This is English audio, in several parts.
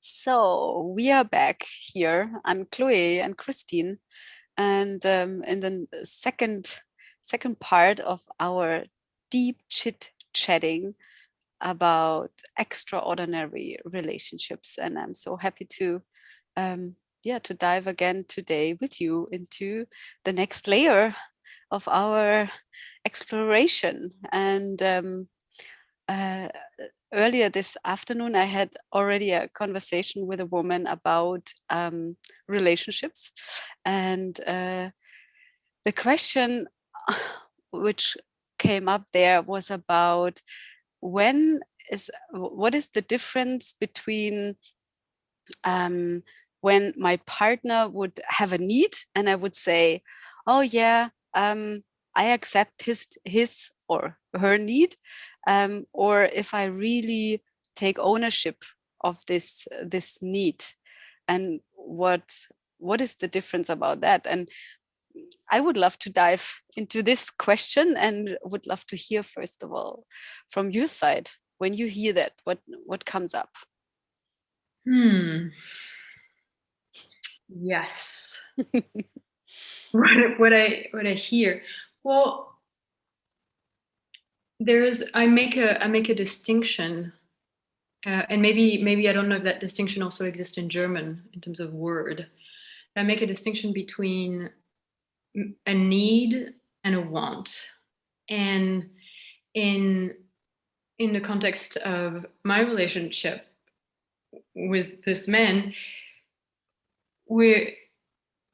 So we are back here, Anne-Chloé and Christine, and in the second part of our deep chit chatting about extraordinary relationships. And I'm so happy to to dive again today with you into the next layer of our exploration. And uh, earlier this afternoon, I had already a conversation with a woman about relationships. And the question which came up there was about what is the difference between when my partner would have a need and I would say, oh yeah, I accept his or her need, or if I really take ownership of this need, and what is the difference about that? And I would love to dive into this question and would love to hear first of all from your side. When you hear that, what comes up? Yes. What I hear. Well, I make a distinction, and maybe I don't know if that distinction also exists in German in terms of word. I make a distinction between a need and a want, and in the context of my relationship with this man, it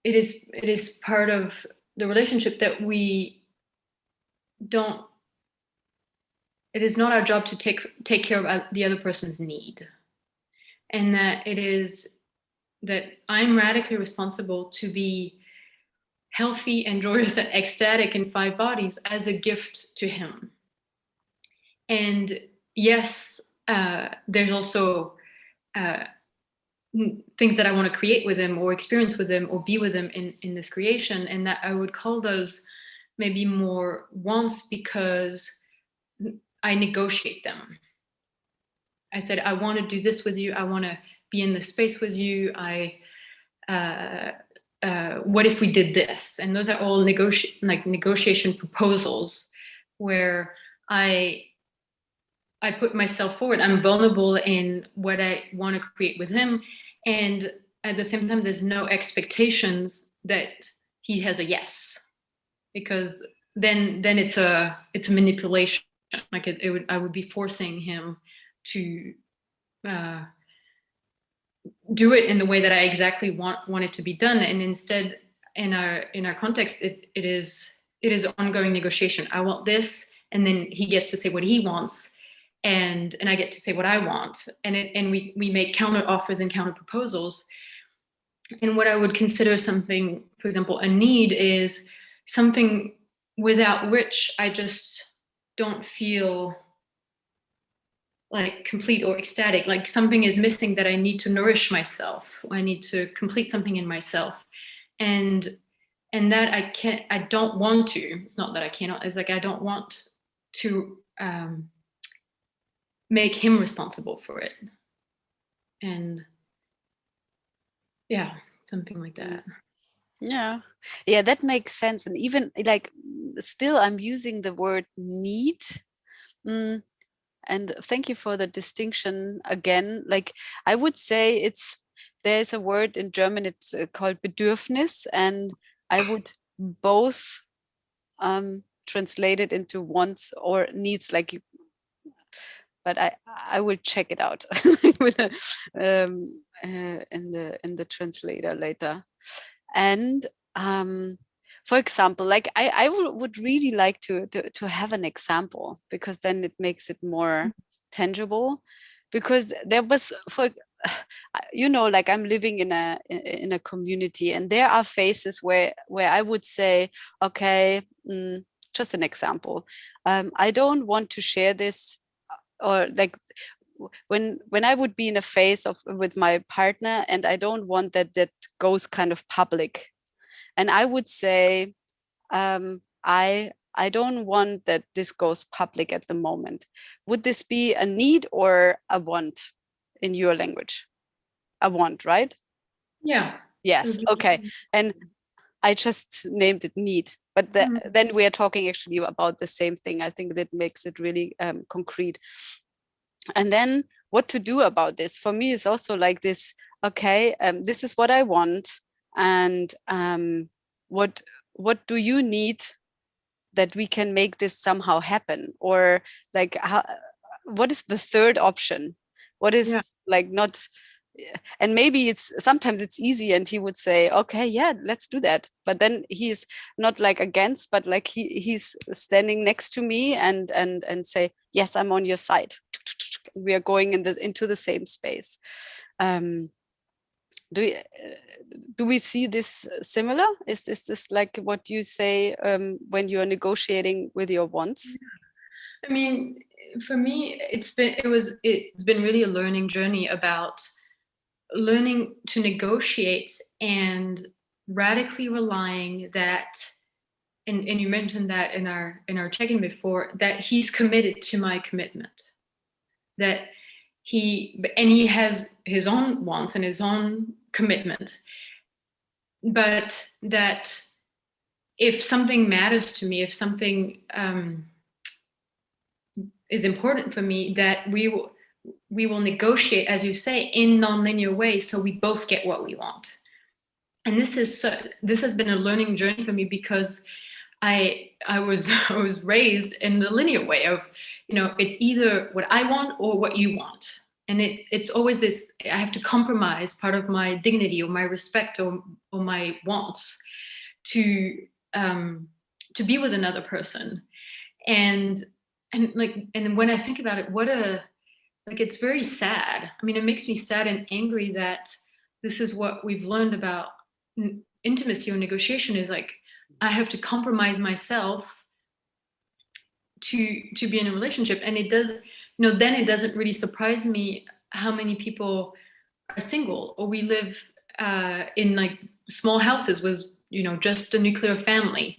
is part of the relationship that we don't. It is not our job to take care of the other person's need, and that it is that I'm radically responsible to be healthy and joyous and ecstatic in 5 bodies as a gift to him. And yes, there's also things that I want to create with him or experience with him or be with him in this creation, and that I would call those maybe more wants because I negotiate them. I said, I want to do this with you. I want to be in this space with you. What if we did this? And those are all negotiation proposals where I put myself forward. I'm vulnerable in what I want to create with him. And at the same time, there's no expectations that he has a yes, because then it's a manipulation. Like I would be forcing him to do it in the way that I exactly want it to be done. And instead, in our context, it is ongoing negotiation. I want this, and then he gets to say what he wants, and I get to say what I want, and we make counter offers and counter proposals. And what I would consider something, for example, a need is something without which I just don't feel like complete or ecstatic, like something is missing that I need to nourish myself. I need to complete something in myself. And that I don't want to. It's not that I cannot, it's like I don't want to make him responsible for it. And yeah, something like that. Yeah, that makes sense. And even like still I'm using the word need. And thank you for the distinction again. Like I would say there's a word in German, it's called Bedürfnis, and I would both translate it into wants or needs, like but I will check it out with in the translator later. And for example, like I would really like to have an example, because then it makes it more tangible. Because there was, for like I'm living in a community, and there are phases where I would say, okay, just an example, I don't want to share this, or like when I would be in a phase of with my partner, and I don't want that goes kind of public, and I would say, I don't want that this goes public at the moment. Would this be a need or a want in your language? a want, right? Yeah. Yes. Okay. And I just named it need, but then we are talking actually about the same thing. I think that makes it really concrete. And then what to do about this for me is also like this. Okay, this is what I want, and what do you need that we can make this somehow happen? Or like, what is the third option? What Yeah. is like not, and maybe it's sometimes it's easy and he would say, okay, yeah, let's do that, but then he's not like against, but like he's standing next to me and say, yes, I'm on your side. We are going into the same space. um do we, do we see this similar? Is this like what you say when you're negotiating with your wants? I mean, for me, it's been really a learning journey about learning to negotiate and radically relying that, and you mentioned that in our check-in before, that he's committed to my commitment, that he has his own wants and his own commitments, but that if something matters to me, if something is important for me, that we will negotiate, as you say, in non-linear ways, so we both get what we want. And this has been a learning journey for me, because I was I was raised in the linear way of, it's either what I want or what you want, and it's always this, I have to compromise part of my dignity or my respect or my wants to to be with another person. and and when I think about it, it's very sad. I mean, it makes me sad and angry that this is what we've learned about intimacy or negotiation, is like, I have to compromise myself to be in a relationship. And it does, then it doesn't really surprise me how many people are single, or we live in like small houses with, just a nuclear family,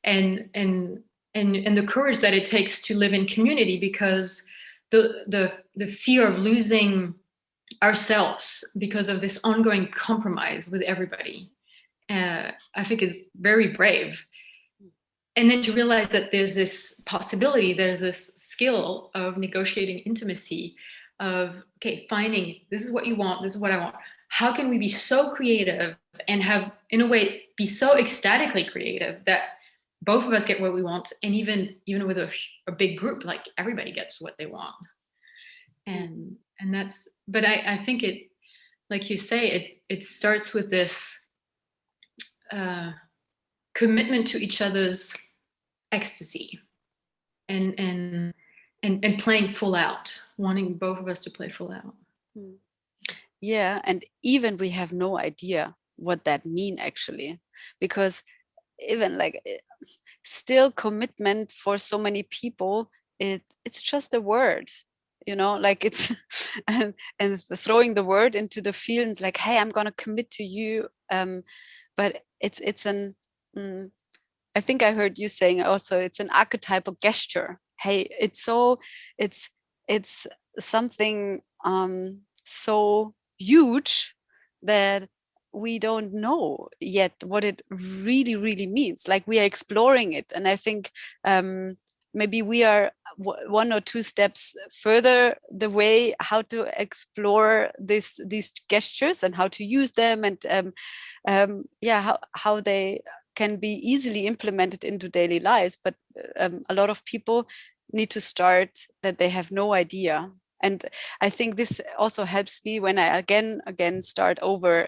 and the courage that it takes to live in community, because the fear of losing ourselves because of this ongoing compromise with everybody, I think is very brave. And then to realize that there's this possibility, there's this skill of negotiating intimacy, of, okay, finding, this is what you want, this is what I want. How can we be so creative and have, in a way, be so ecstatically creative that both of us get what we want, and even with a big group, like everybody gets what they want. And that's, but I think it, like you say, it starts with this commitment to each other's ecstasy, and playing full out, wanting both of us to play full out. Yeah, and even we have no idea what that mean actually, because even like still commitment for so many people, it's just a word, like it's and throwing the word into the feelings like, hey, I'm gonna commit to you, but it's an I think I heard you saying also, it's an archetypal gesture. Hey, it's it's something so huge that we don't know yet what it really, really means. Like, we are exploring it. And I think maybe we are one or two steps further the way how to explore these gestures and how to use them, and how they can be easily implemented into daily lives. But a lot of people need to start that they have no idea. And I think this also helps me when I again start over,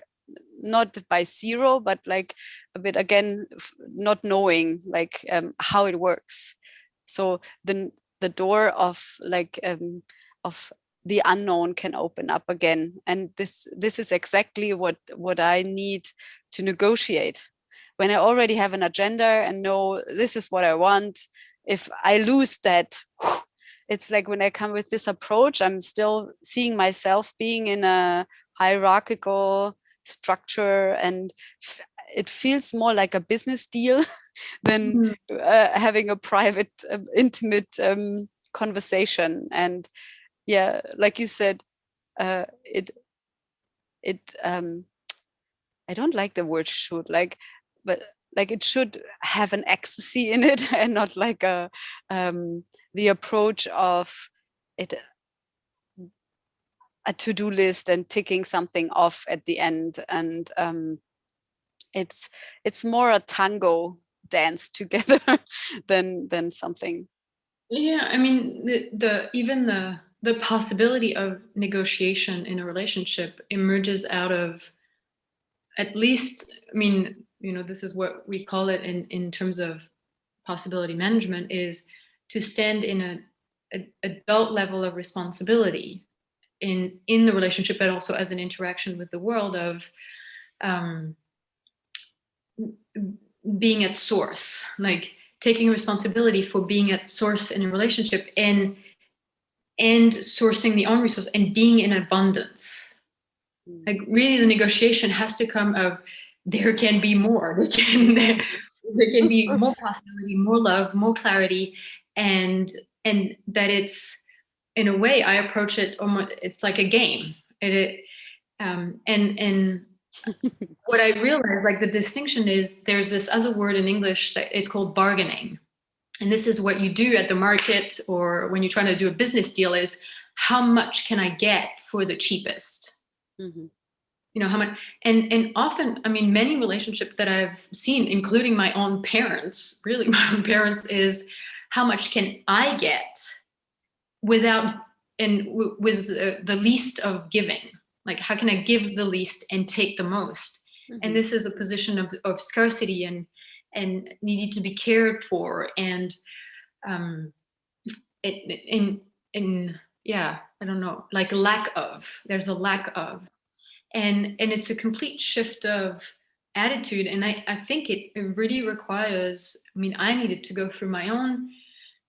not by zero, but like a bit again, not knowing like how it works. So the door of like of the unknown can open up again, and this is exactly what I need to negotiate. When I already have an agenda and know this is what I want, if I lose that, it's like when I come with this approach, I'm still seeing myself being in a hierarchical structure, and it feels more like a business deal than having a private, intimate conversation. And yeah, like you said, it it I don't like the word should, but like it should have an ecstasy in it, and not like the approach of it, a to-do list and ticking something off at the end. And it's more a tango dance together than something. Yeah, I mean, even the possibility of negotiation in a relationship emerges out of, at least, I mean, this is what we call it in terms of possibility management, is to stand in a adult level of responsibility in the relationship, but also as an interaction with the world of um, being at source, like taking responsibility for being at source in a relationship, and sourcing the own resource and being in abundance. Like really the negotiation has to come of, there can be more, there can be more possibility, more love, more clarity, and that it's, in a way, I approach it almost, it's like a game. And what I realized, like the distinction is, there's this other word in English that is called bargaining. And this is what you do at the market, or when you're trying to do a business deal, is how much can I get for the cheapest? Mm-hmm. How much, and often, I mean, many relationships that I've seen, including my own parents, really my own parents, is how much can I get without, and with the least of giving? Like, how can I give the least and take the most? Mm-hmm. And this is a position of scarcity and needed to be cared for, and yeah, I don't know, like there's a lack of, and it's a complete shift of attitude. And I think it really requires, I mean, I needed to go through my own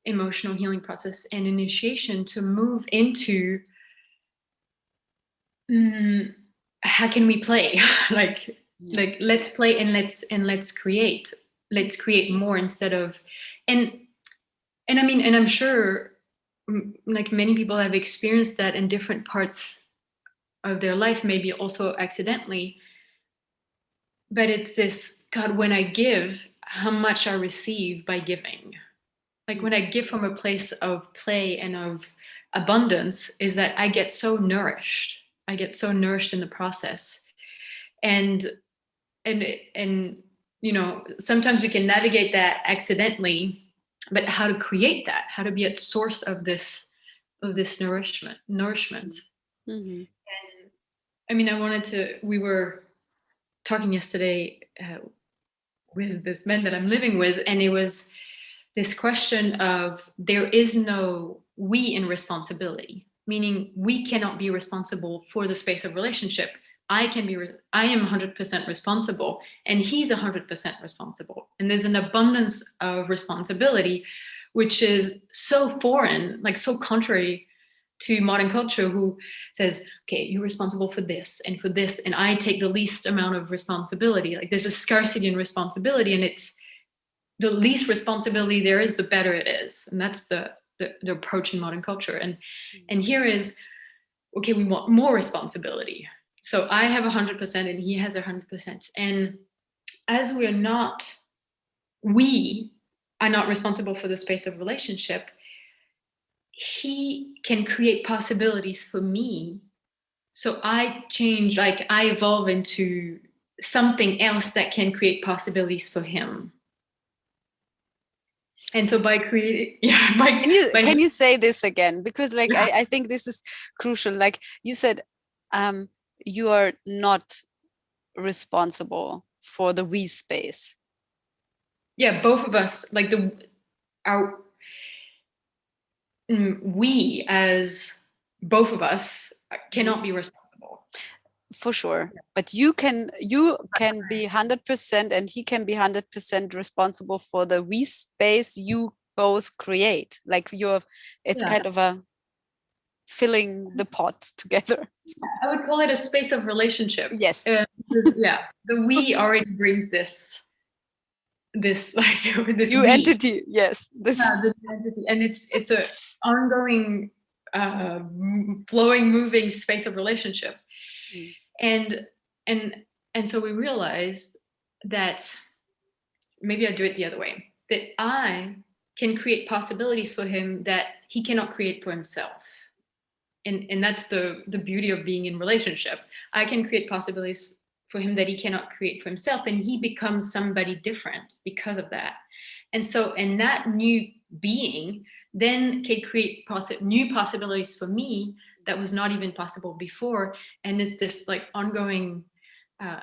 emotional healing process and initiation to move into how can we play? like let's play, and let's create more, instead of, and I mean, and I'm sure like many people have experienced that in different parts of their life, maybe also accidentally, but it's this, God, when I give, how much I receive by giving. Like when I give from a place of play and of abundance, is that I get so nourished in the process. And sometimes we can navigate that accidentally, but how to create that, how to be at source of this nourishment. Mm-hmm. And I mean, we were talking yesterday with this man that I'm living with, and it was this question of, there is no we in responsibility, meaning we cannot be responsible for the space of relationship. I am 100% responsible, and he's 100% responsible. And there's an abundance of responsibility, which is so foreign, like so contrary to modern culture, who says, okay, you're responsible for this, and I take the least amount of responsibility. Like there's a scarcity in responsibility, and it's the least responsibility there is, the better it is. And that's the approach in modern culture. And here is, okay, we want more responsibility. So I have 100% and he has 100%. And as we are not responsible for the space of relationship, he can create possibilities for me. So I change, like I evolve into something else that can create possibilities for him. And so by creating, can you say this again? Because like, yeah. I think this is crucial. Like you said, you are not responsible for the we space. Yeah, both of us, like we as both of us cannot be responsible. For sure. Yeah. But you can be 100% and he can be 100% responsible for the we space you both create. Like it's kind of a filling the pots together. I would call it a space of relationship. Yes. Yeah. The we already brings this new entity. Yes. This entity. And it's a ongoing flowing, moving space of relationship. And and and so we realized that maybe I do it the other way, that I can create possibilities for him that he cannot create for himself. And that's the beauty of being in relationship. I can create possibilities for him that he cannot create for himself, and he becomes somebody different because of that. And so, and that new being then can create new possibilities for me that was not even possible before. And it's this like ongoing uh,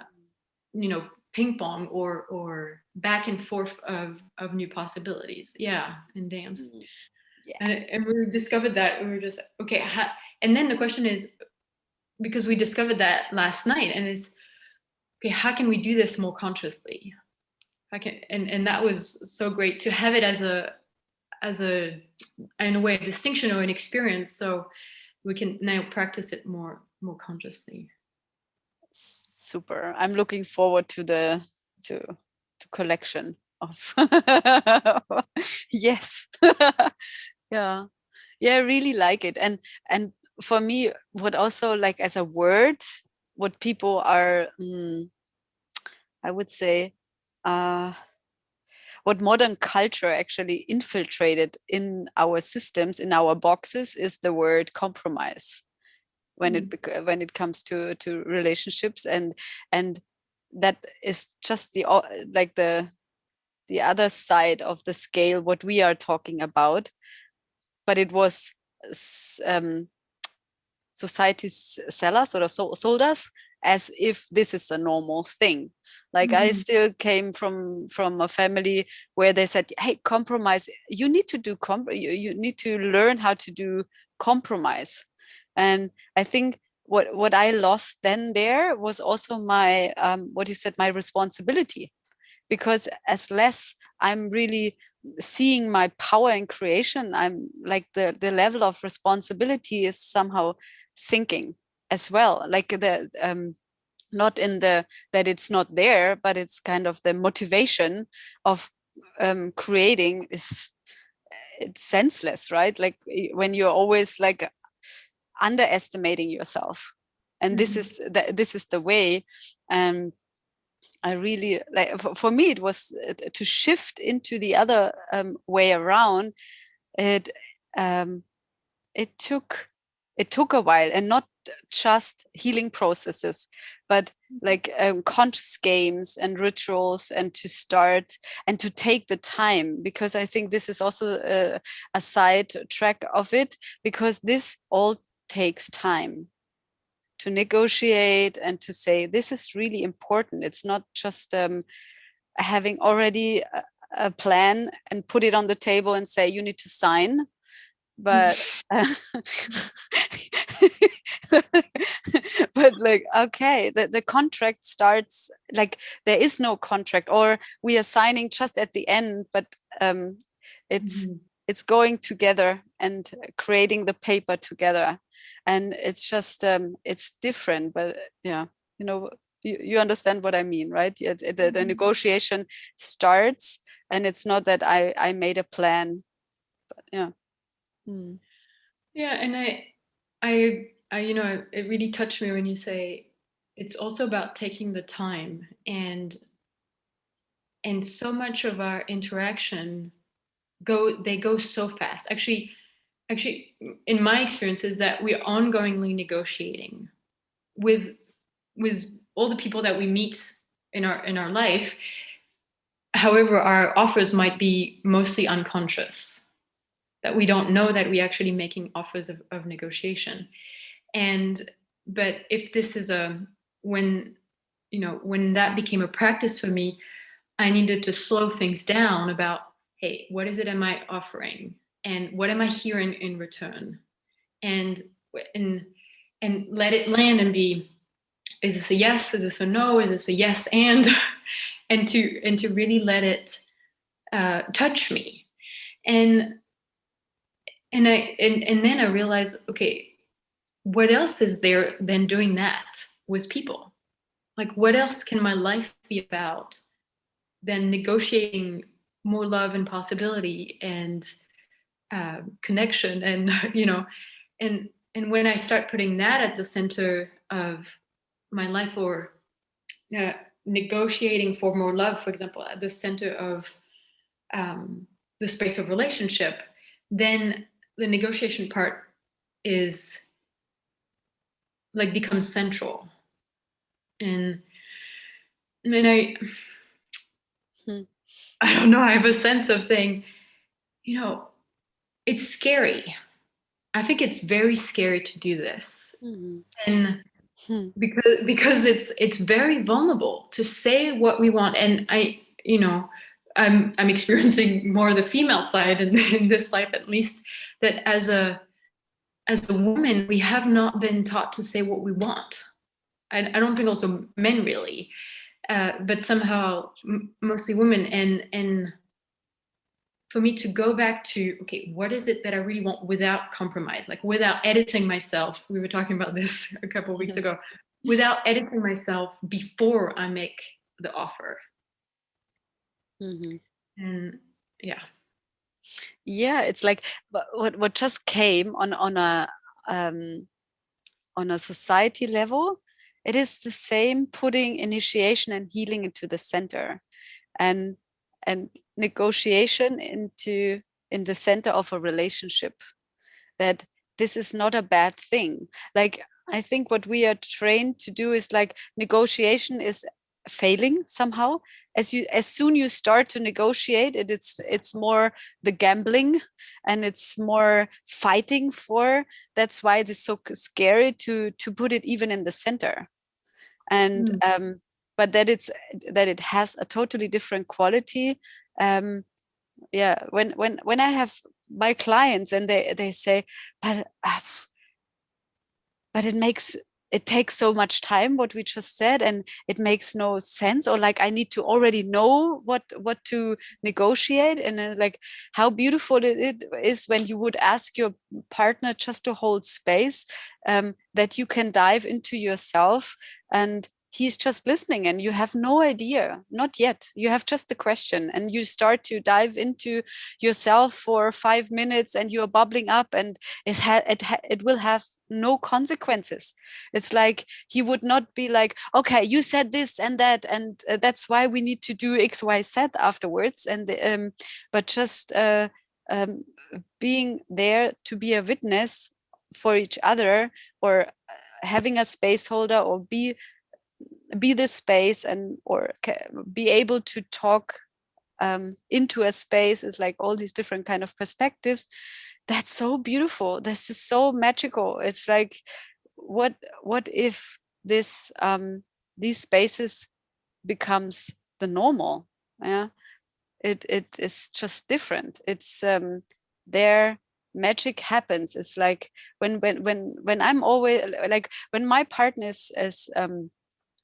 you know, ping pong or back and forth of new possibilities. Yeah, in dance. Mm. And Yes. and we discovered that we were just okay. And then the question is, because we discovered that last night, and it's okay, how can we do this more consciously? How can, and that was so great to have it as a in a way a distinction or an experience, so we can now practice it more consciously. Super. I'm looking forward to the to collection of yes. Yeah. Yeah, I really like it. And for me, what also like as a word, what people are I would say what modern culture actually infiltrated in our systems, in our boxes, is the word compromise when when it comes to relationships, and that is just the like the other side of the scale what we are talking about. But it was um, society's sell us or sold us as if this is a normal thing. Like I still came from a family where they said, hey, compromise, you need to do you need to learn how to do compromise. And I think what I lost then there was also my what you said, my responsibility, because as less I'm really seeing my power in creation, I'm like the level of responsibility is somehow sinking as well. Like the not in the that it's not there, but it's kind of the motivation of creating is it's senseless, right? Like when you're always like underestimating yourself, and this is the way. um I really like, for me it was to shift into the other way around. It um, it took a while, and not just healing processes, but like conscious games and rituals, and to start and to take the time, because I think this is also a side track of it, because this all takes time to negotiate and to say this is really important. It's not just having already a plan and put it on the table and say you need to sign, but but like okay, the contract starts, like there is no contract, or we are signing just at the end, but it's it's going together and creating the paper together, and it's just it's different. But yeah, you know, you understand what I mean, right? The negotiation starts, and it's not that I made a plan, but yeah. Mm. Yeah, and you know, it really touched me when you say it's also about taking the time, and so much of our interaction they go so fast. Actually, in my experience, is that we're ongoingly negotiating with all the people that we meet in our life. However, our offers might be mostly unconscious, that we don't know that we're actually making offers of negotiation. And but if this is a when you know when that became a practice for me, I needed to slow things down about, hey, what is it am I offering, and what am I hearing in return, and and and let it land and be, is this a yes, is this a no, is this a yes and and to really let it touch me. And and i and, and then I realized, okay, what else is there than doing that with people? Like, what else can my life be about than negotiating more love and possibility and connection? And you know, and when I start putting that at the center of my life, or negotiating for more love, for example, at the center of the space of relationship, then the negotiation part is like becomes central. And I mean, I don't know, I have a sense of saying, you know, it's scary. I think it's very scary to do this. Mm-hmm. And because it's very vulnerable to say what we want. And I'm experiencing more the female side in this life, at least, that as a woman, we have not been taught to say what we want. I don't think also men really, but somehow mostly women. And for me to go back to, okay, what is it that I really want without compromise, like without editing myself. We were talking about this a couple of weeks ago. Without editing myself before I make the offer. Mm-hmm. And Yeah, it's like what just came on a society level. It is the same putting initiation and healing into the center, and negotiation in the center of a relationship. That this is not a bad thing. Like, I think what we are trained to do is like negotiation is failing somehow. As soon you start to negotiate it, it's more the gambling, and it's more fighting for. That's why it is so scary to put it even in the center. And but that it has a totally different quality. Yeah, when I have my clients and they say, but it takes so much time, what we just said, and it makes no sense, or like I need to already know what to negotiate. And like, how beautiful it is when you would ask your partner just to hold space, that you can dive into yourself, and he's just listening, and you have no idea, not yet, you have just the question, and you start to dive into yourself for 5 minutes, and you're bubbling up, and it will have no consequences. It's like he would not be like, okay, you said this and that, and that's why we need to do XYZ afterwards. And but just being there to be a witness for each other, or having a space holder, or be the space, and or be able to talk into a space, is like all these different kind of perspectives. That's so beautiful. This is so magical. It's like, what if this these spaces becomes the normal? Yeah, it is just different. It's there magic happens. It's like when I'm always like, when my partner is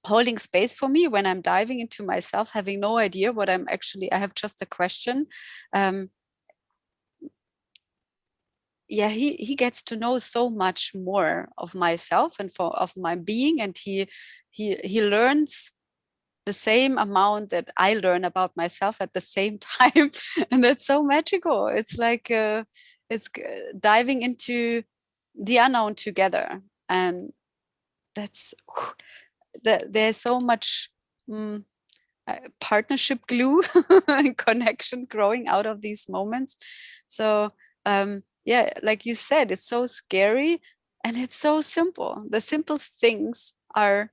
holding space for me, when I'm diving into myself, having no idea what I'm actually, I have just a question. um yeah, he gets to know so much more of myself and of my being, and he learns the same amount that I learn about myself at the same time. And that's so magical. It's like it's diving into the unknown together. And that's there's so much partnership glue and connection growing out of these moments. So yeah, like you said, it's so scary, and it's so simple. The simplest things are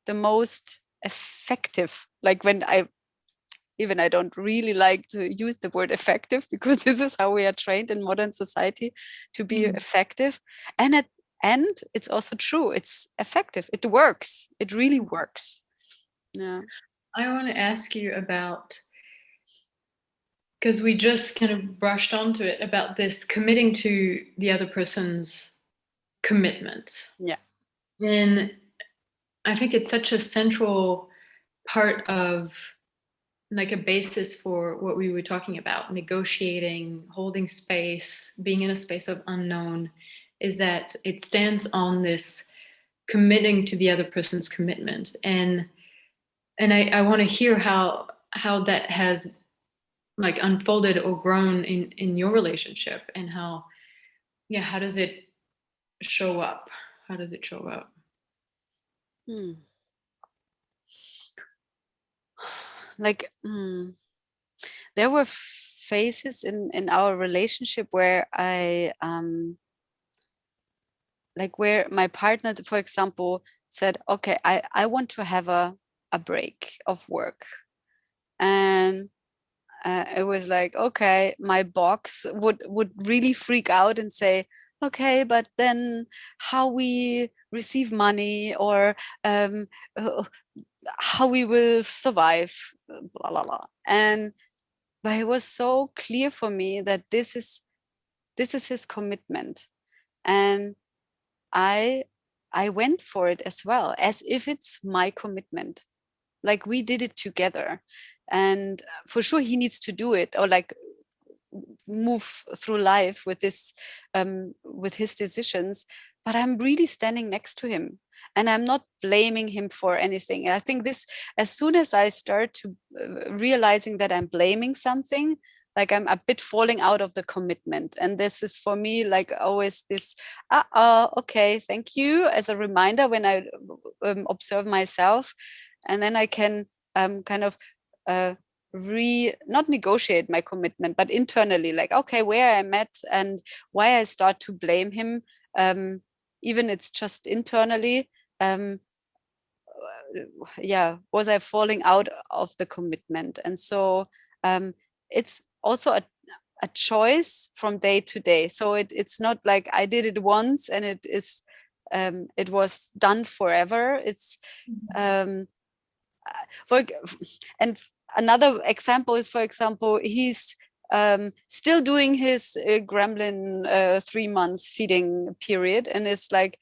the most effective. Like, when I don't really like to use the word effective, because this is how we are trained in modern society, to be effective. And at end, it's also true, it's effective, it works, it really works. Yeah. I want to ask you about, because we just kind of brushed onto it, about this committing to the other person's commitment. Yeah. And I think it's such a central part of, like, a basis for what we were talking about, negotiating, holding space, being in a space of unknown, is that it stands on this committing to the other person's commitment. And I want to hear how that has, like, unfolded or grown in your relationship, and how does it show up? How does it show up? Hmm. Like, there were phases in our relationship where I like where my partner, for example, said, okay, I want to have a break of work. And it was like, okay, my box would really freak out and say, okay, but then how we receive money, or uh, how we will survive, blah blah blah. And but it was so clear for me that this is his commitment, and I I went for it as well, as if it's my commitment. Like we did it together, and for sure he needs to do it, or like move through life with his decisions. But I'm really standing next to him, and I'm not blaming him for anything. I think this, as soon as I start to realizing that I'm blaming something, like I'm a bit falling out of the commitment. And this is for me like always this, okay, thank you, as a reminder when I observe myself. And then I can kind of uh, not negotiate my commitment, but internally, like, okay, where I'm at and why I start to blame him, um, even it's just internally. um, yeah, was I falling out of the commitment? And so it's also a choice from day to day. So it's not like I did it once and it was done forever. It's um, for and another example is, for example, he's still doing his gremlin 3 months feeding period, and it's like,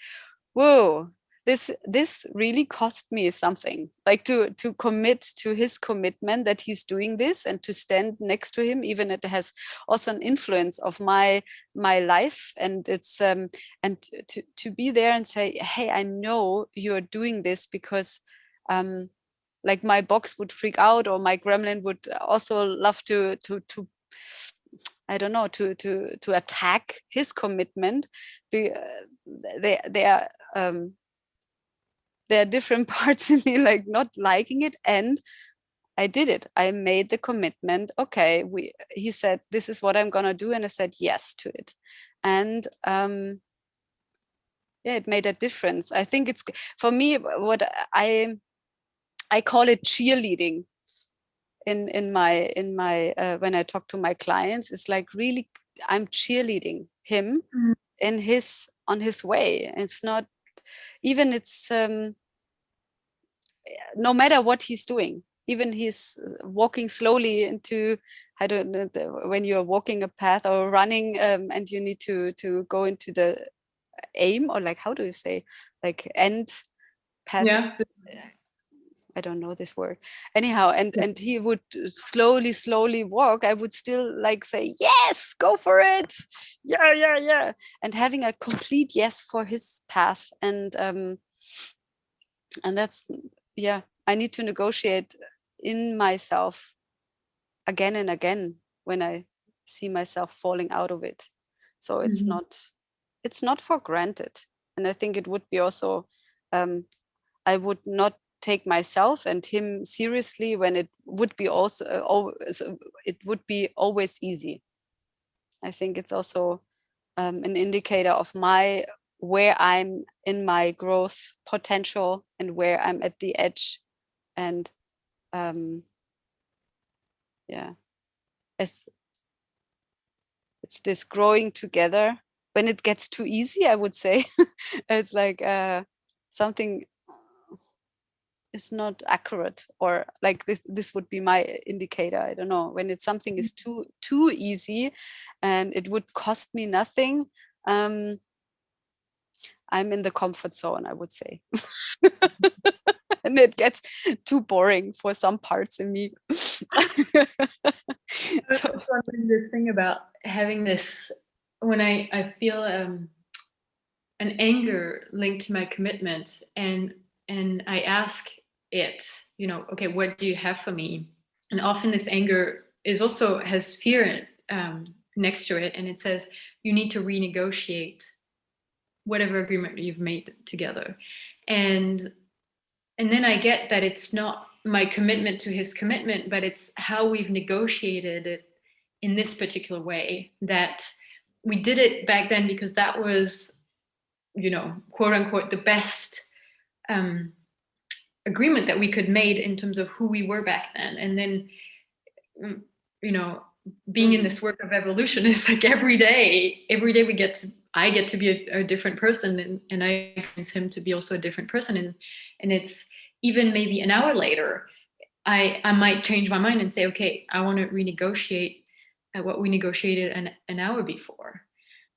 whoa, this really cost me something, like to commit to his commitment that he's doing this, and to stand next to him, even it has also an influence of my life. And it's and to be there and say, hey, I know you're doing this because like my box would freak out, or my gremlin would also love to I don't know, to attack his commitment. They are there are different parts in me like not liking it, and I did it. I made the commitment. Okay, he said this is what I'm gonna do, and I said yes to it. And yeah, it made a difference. I think it's, for me, what I call it cheerleading in my when I talk to my clients. It's like really I'm cheerleading him Mm. in his on his way. It's not even it's no matter what he's doing, even he's walking slowly into, I don't know, when you're walking a path or running, and you need to go into the aim, or like, how do you say, like end path, Yeah. I don't know this word. Anyhow, and he would slowly walk. I would still like say, yes, go for it. Yeah, yeah, yeah. And having a complete yes for his path. And that's, yeah, I need to negotiate in myself again and again when I see myself falling out of it. So Mhm. it's not for granted. And I think it would be also, I would not take myself and him seriously when it would be also always, it would be always easy. I think it's also an indicator of my where I'm in my growth potential and where I'm at the edge. And yeah, it's it's this growing together. When it gets too easy, I would say it's like something is not accurate, or like this would be my indicator. I don't know, when it's something is too easy and it would cost me nothing. um I'm in the comfort zone, I would say. And it gets too boring for some parts in me. I was So just wondering this thing about having this, when I feel an anger linked to my commitment, and I ask it, okay, what do you have for me? And often this anger is also has fear next to it, and it says you need to renegotiate whatever agreement you've made together. And then I get that it's not my commitment to his commitment, but it's how we've negotiated it in this particular way, that we did it back then because that was, quote unquote, the best agreement that we could made in terms of who we were back then. And then, being in this work of evolution is like every day I get to be a different person, and I convince him to be also a different person. And it's even maybe an hour later, I might change my mind and say, okay, I want to renegotiate what we negotiated an hour before.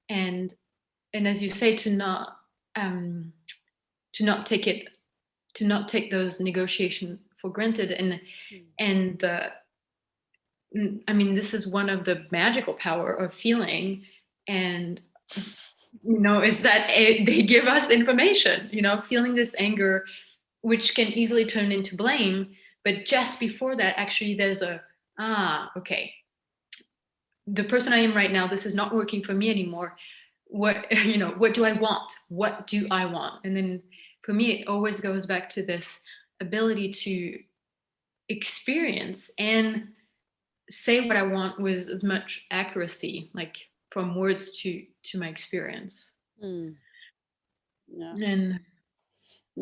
And as you say, to not take those negotiations for granted. And I mean, this is one of the magical power of feeling, and is that they give us information. Feeling this anger, which can easily turn into blame, but just before that, actually, there's okay, the person I am right now, this is not working for me anymore. What do I want? What do I want? And then for me, it always goes back to this ability to experience and say what I want with as much accuracy, like from words to my experience. Yeah. And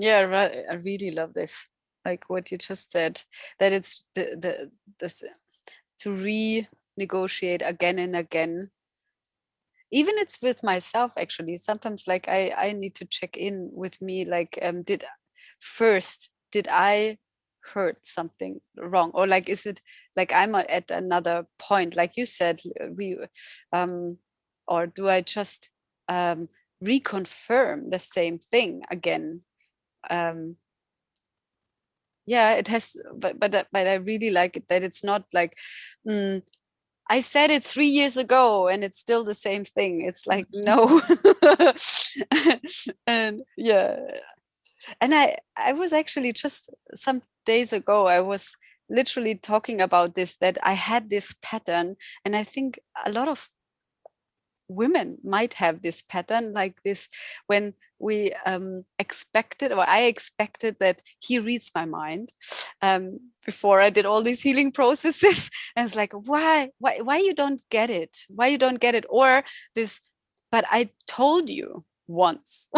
I really love this, like what you just said, that it's the to renegotiate again and again. Even it's with myself, actually. Sometimes, like, I need to check in with me, like, did I heard something wrong, or like, is it like I'm at another point, like you said, or do I just reconfirm the same thing again? Yeah, it has, but I really like it that it's not like, I said it 3 years ago and it's still the same thing. It's like, no. And yeah, and I was actually just some days ago, I was literally talking about this, that I had this pattern, and I think a lot of women might have this pattern, like this, when we expected, or I expected, that he reads my mind before I did all these healing processes. And it's like, why you don't get it, or this, but I told you once.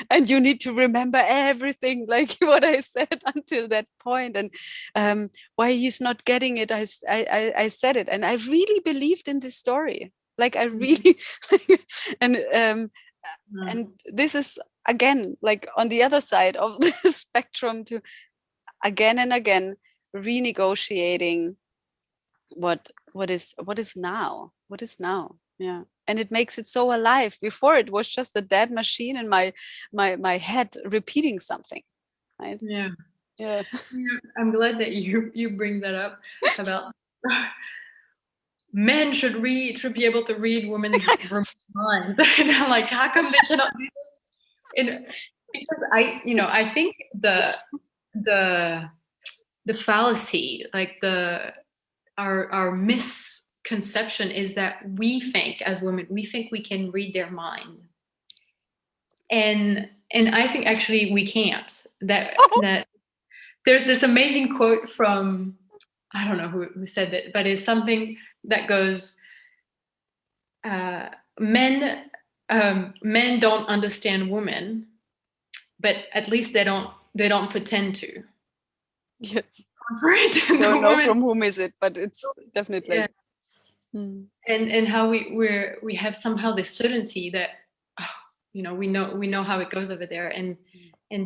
And you need to remember everything, like what I said until that point. And why he's not getting it, I said it, and I really believed in this story, like I really and this is again, like on the other side of the spectrum, to again and again renegotiating what is now, yeah. And it makes it so alive. Before, it was just a dead machine in my head repeating something, right? yeah Yeah. I'm glad that you bring that up about men should be able to read women's minds. And I'm like, how come they cannot do this? Because I think the fallacy, like our misconception, is that we think, as women, we think we can read their mind, and I think actually we can't. That there's this amazing quote from, I don't know who said that, but it's something that goes, men don't understand women, but at least they don't pretend to. Yes. Right? Don't know from whom is it, but it's definitely. Yeah. And how we have somehow this certainty that, we know how it goes over there, and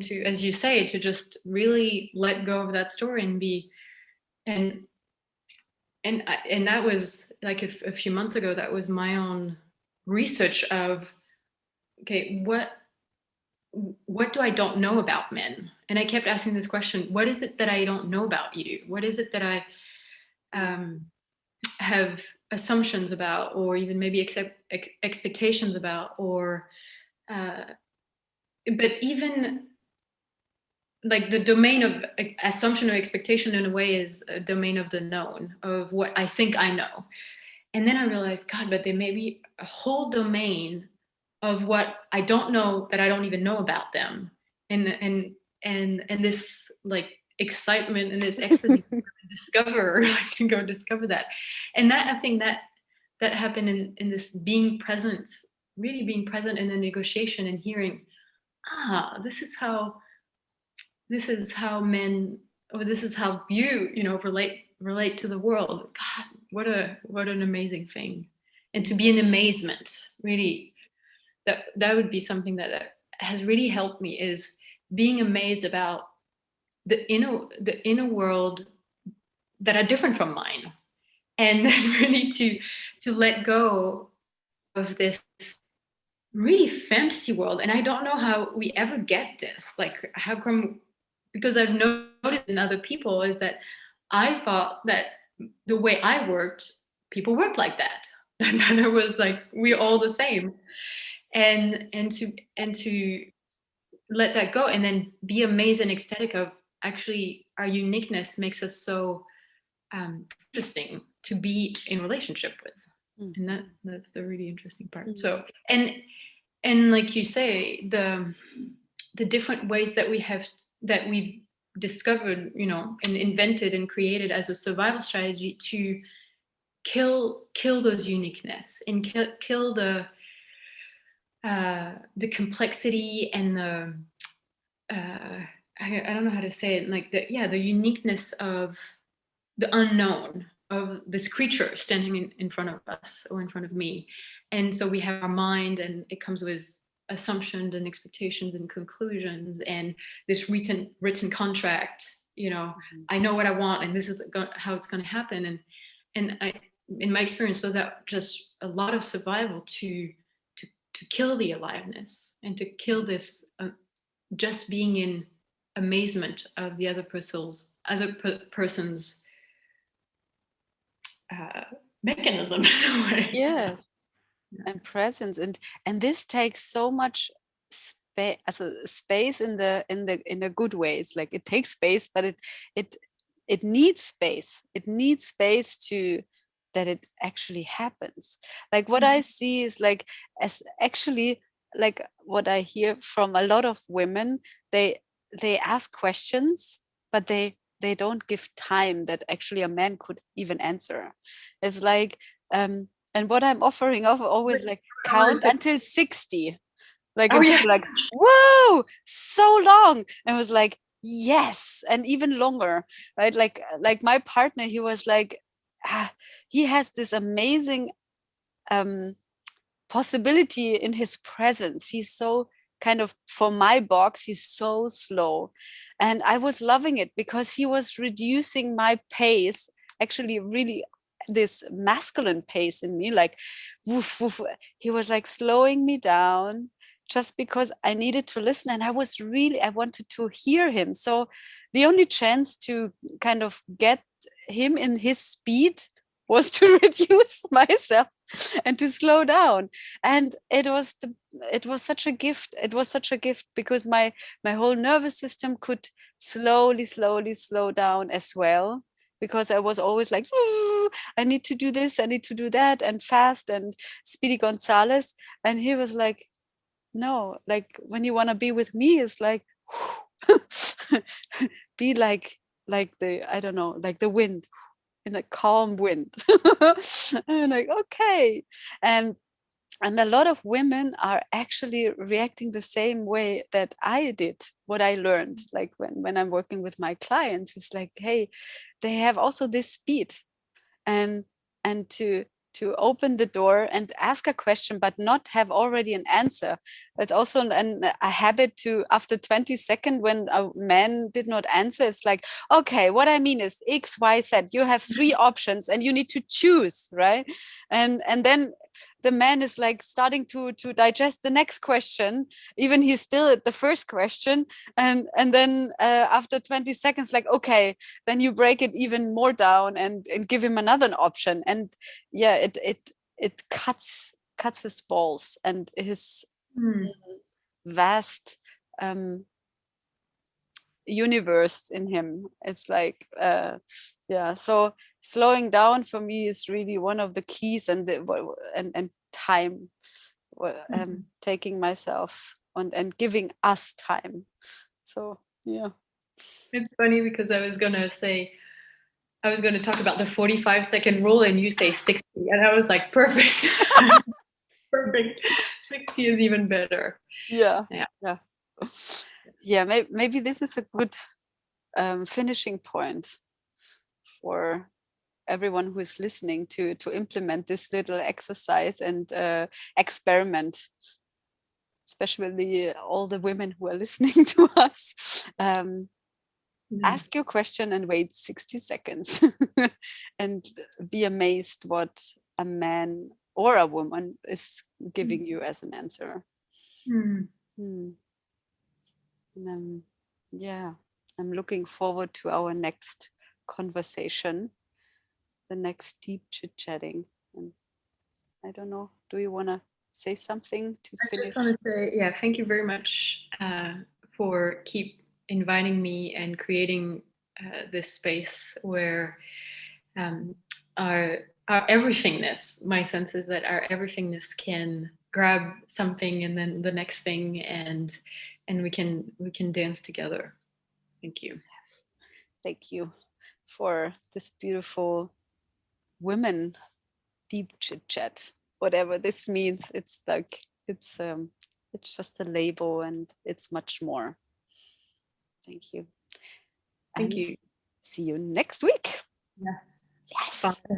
to, as you say, to just really let go of that story and be, and that was like a few months ago, that was my own research of, okay, what do I don't know about men? And I kept asking this question: what is it that I don't know about you? What is it that I have assumptions about, or even maybe expectations about, or but even like the domain of assumption or expectation, in a way, is a domain of the known, of what I think I know. And then I realized, God, but there may be a whole domain of what I don't know, that I don't even know about them. And and this like excitement and this ecstasy to discover, like to go discover that. And that, I think that happened in this being present, really being present in the negotiation and hearing, this is how men, or this is how you know, relate to the world. God, what an amazing thing. And to be in amazement, really, that would be something that has really helped me, is being amazed about the inner world that are different from mine, and really to let go of this really fantasy world. And I don't know how we ever get this, like how come, because I've noticed in other people is that I thought that the way I worked, people worked like that and then it was like we're all the same. And to let that go and then be amazed and ecstatic of actually our uniqueness makes us so interesting to be in relationship with. And that's the really interesting part. So and like you say, the different ways that we've discovered, you know, and invented and created as a survival strategy to kill those uniqueness and kill the complexity and the I don't know how to say it, like the uniqueness of the unknown of this creature standing in front of us or in front of me. And so we have our mind, and it comes with assumptions and expectations and conclusions and this written contract, you know, I know what I want and this is how it's going to happen. And I, in my experience, so that just a lot of survival to kill the aliveness and to kill this just being in amazement of the other person's mechanism in a way. Yes. And presence, and this takes so much space in a good ways. Like it takes space, but it needs space. It needs space to that it actually happens. Like what I see is like, as actually, like what I hear from a lot of women, they ask questions, but they don't give time that actually a man could even answer. It's like and what I'm offering of always like count until 60. Like, and people like, whoa, so long. And I was like, yes, and even longer, right? Like my partner, he was like, he has this amazing possibility in his presence. He's so kind of, for my box, he's so slow. And I was loving it because he was reducing my pace, actually really this masculine pace in me, like woof, woof. He was like slowing me down just because I needed to listen, and I wanted to hear him. So the only chance to kind of get him in his speed was to reduce myself and to slow down. And it was such a gift. It was such a gift because my whole nervous system could slowly slow down as well, because I was always like, I need to do this, I need to do that, and fast and Speedy Gonzalez. And he was like, no, like when you want to be with me, it's like be like the, I don't know, like the wind, in a calm wind. And like, okay. And a lot of women are actually reacting the same way that I did, what I learned, like when I'm working with my clients. It's like, hey, they have also this speed, and to open the door and ask a question but not have already an answer. It's also a habit to, after 20 seconds, when a man did not answer, it's like, okay, what I mean is X, Y, Z, you have 3 options and you need to choose, right? And then the man is like starting to digest the next question, even he's still at the first question. And then after 20 seconds, like, okay, then you break it even more down and give him another option. And yeah, it cuts his balls and his vast universe in him. It's like yeah, so slowing down for me is really one of the keys, and time, taking myself and giving us time. So Yeah. It's funny because I was going to talk about the 45-second rule and you say 60. And I was like, perfect. Perfect. 60 is even better. Yeah. Yeah. Yeah. Yeah. Maybe this is a good finishing point for everyone who is listening to implement this little exercise and experiment, especially all the women who are listening to us. Ask your question and wait 60 seconds and be amazed what a man or a woman is giving you as an answer. Yeah, I'm looking forward to our next conversation, the next deep chit-chatting. And I don't know, do you want to say something to I finish? just want to say, yeah, thank you very much for keep inviting me and creating this space where our everythingness, my sense is that our everythingness can grab something and then the next thing, and we can dance together. Thank you. Yes. Thank you for this beautiful women deep chit chat. Whatever this means, it's like it's just a label and it's much more. Thank you. Thank And you. see you next week. Yes. Yes. Bye.